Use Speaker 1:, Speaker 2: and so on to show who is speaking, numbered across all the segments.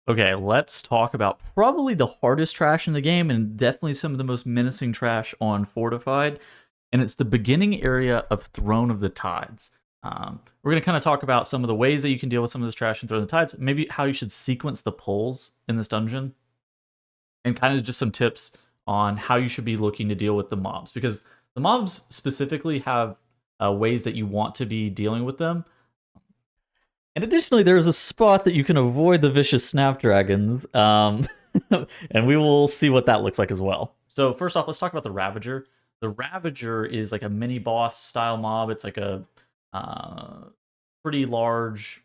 Speaker 1: Okay, let's talk about probably the hardest trash in the game and definitely some of the most menacing trash on Fortified. And it's the beginning area of Throne of the Tides. We're going to kind of talk about some of the ways that you can deal with some of this trash in Throne of the Tides, maybe how you should sequence the pulls in this dungeon, and kind of just some tips on how you should be looking to deal with the mobs. Because the mobs specifically have ways that you want to be dealing with them. And additionally, there's a spot that you can avoid the vicious Snapdragons, and we will see what that looks like as well. So first off, let's talk about the Ravager. The Ravager is like a mini boss style mob. It's like a pretty large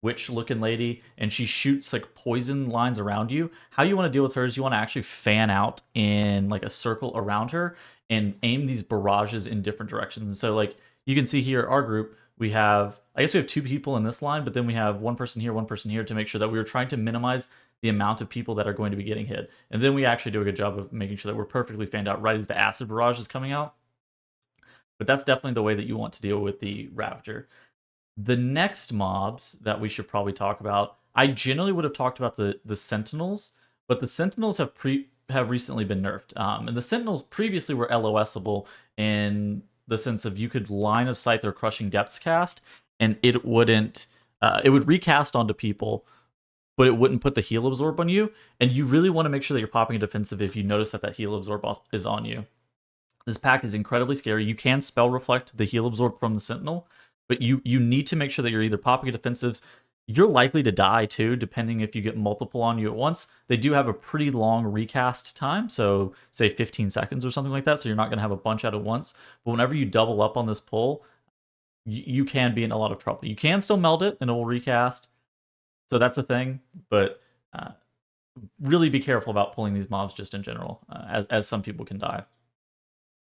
Speaker 1: witch-looking lady, and she shoots like poison lines around you. How you want to deal with her is you want to actually fan out in like a circle around her and aim these barrages in different directions. So like you can see here, our group, we have, I guess we have two people in this line, but then we have one person here to make sure that we were trying to minimize the amount of people that are going to be getting hit. And then we actually do a good job of making sure that we're perfectly fanned out right as the acid barrage is coming out. But that's definitely the way that you want to deal with the Ravager. The next mobs that we should probably talk about, I generally would have talked about the Sentinels, but the Sentinels have recently been nerfed. And the Sentinels previously were LOSable in the sense of you could line of sight their Crushing Depths cast, and it wouldn't. It would recast onto people, but it wouldn't put the heal absorb on you. And you really want to make sure that you're popping a defensive if you notice that that heal absorb is on you. This pack is incredibly scary. You can spell reflect the heal absorb from the Sentinel, but you need to make sure that you're either popping a defensives. You're likely to die too, depending if you get multiple on you at once. They do have a pretty long recast time, so say 15 seconds or something like that, so you're not going to have a bunch out at once. But whenever you double up on this pull, you can be in a lot of trouble. You can still meld it and it will recast, so that's a thing, but really be careful about pulling these mobs just in general, as some people can die.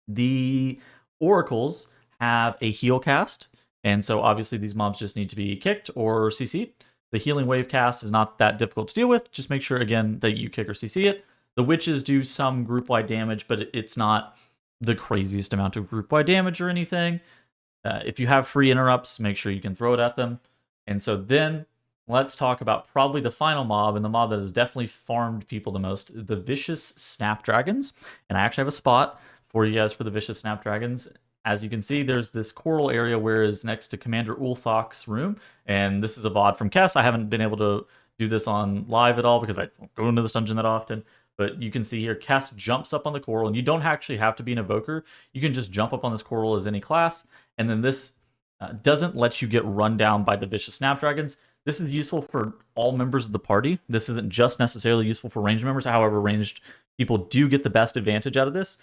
Speaker 1: The Oracles have a heal cast, and so obviously these mobs just need to be kicked or CC'd. The healing wave cast is not that difficult to deal with. Just make sure, again, that you kick or CC it. The witches do some group-wide damage, but it's not the craziest amount of group-wide damage or anything. If you have free interrupts, make sure you can throw it at them. And so then let's talk about probably the final mob, and the mob that has definitely farmed people the most, the Vicious Snapdragons. And I actually have a spot for you guys for the Vicious Snapdragons. As you can see, there's this coral area where is next to Commander Ulthok's room, and this is a VOD from Kess. I haven't been able to do this on live at all because I don't go into this dungeon that often, but you can see here, Kess jumps up on the coral, and you don't actually have to be an evoker. You can just jump up on this coral as any class, and then this doesn't let you get run down by the Vicious Snapdragons. This is useful for all members of the party. This isn't just necessarily useful for ranged members. However, ranged people do get the best advantage out of this.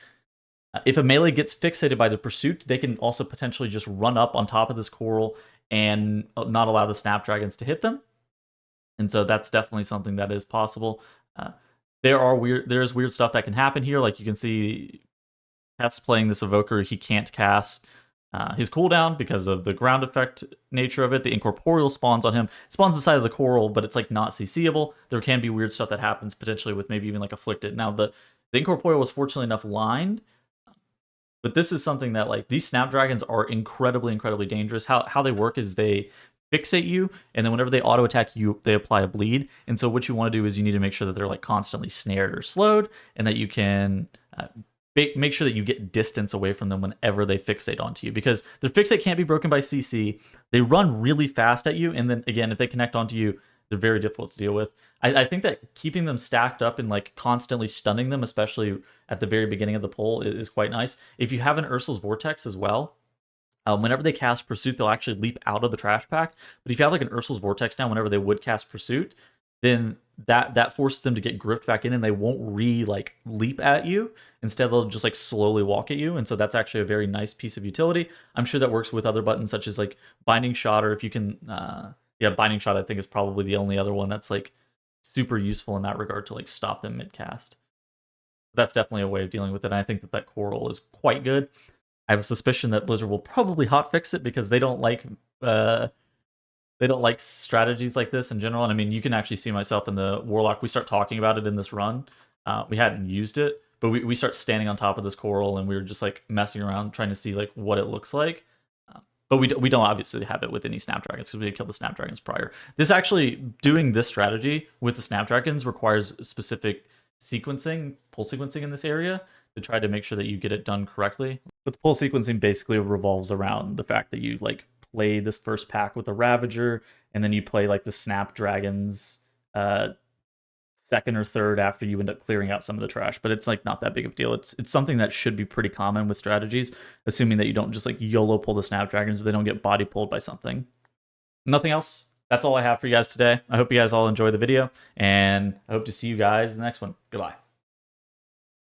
Speaker 1: If a melee gets fixated by the pursuit, they can also potentially just run up on top of this coral and not allow the Snapdragons to hit them. And so that's definitely something that is possible. There's weird stuff that can happen here. Like you can see Tess playing this evoker, he can't cast his cooldown because of the ground effect nature of it. The incorporeal spawns on him. It spawns inside of the coral, but it's like not CCable. There can be weird stuff that happens potentially with maybe even like afflicted. Now the incorporeal was fortunately enough lined, but this is something that, like, these Snapdragons are incredibly, incredibly dangerous. How they work is they fixate you, and then whenever they auto attack you, they apply a bleed. And so what you want to do is you need to make sure that they're like constantly snared or slowed, and that you can make sure that you get distance away from them whenever they fixate onto you, because their fixate can't be broken by CC. They run really fast at you, and then again, if they connect onto you, they're very difficult to deal with. I think that keeping them stacked up and like constantly stunning them, especially at the very beginning of the pull, is quite nice. If you have an Ursul's Vortex as well, whenever they cast Pursuit, they'll actually leap out of the trash pack. But if you have like an Ursul's Vortex down whenever they would cast Pursuit, then that forces them to get gripped back in, and they won't leap at you. Instead, they'll just like slowly walk at you. And so that's actually a very nice piece of utility. I'm sure that works with other buttons such as like Binding Shot, or if you can Binding Shot, I think, is probably the only other one that's like super useful in that regard to like stop them mid-cast. That's definitely a way of dealing with it, and I think that coral is quite good. I have a suspicion that Blizzard will probably hotfix it because they don't like strategies like this in general. And I mean, you can actually see myself in the Warlock. We start talking about it in this run. We hadn't used it, but we start standing on top of this coral, and we were just like messing around trying to see like what it looks like. But we don't obviously have it with any Snapdragons because we had killed the Snapdragons prior. This actually, doing this strategy with the Snapdragons requires specific sequencing, pull sequencing in this area to try to make sure that you get it done correctly. But the pull sequencing basically revolves around the fact that you like play this first pack with the Ravager, and then you play like the Snapdragons second or third after you end up clearing out some of the trash. But it's like not that big of a deal. It's something that should be pretty common with strategies, assuming that you don't just like YOLO pull the Snapdragons so they don't get body pulled by something. Nothing else. That's all I have for you guys today. I hope you guys all enjoy the video, and I hope to see you guys in the next one. Goodbye.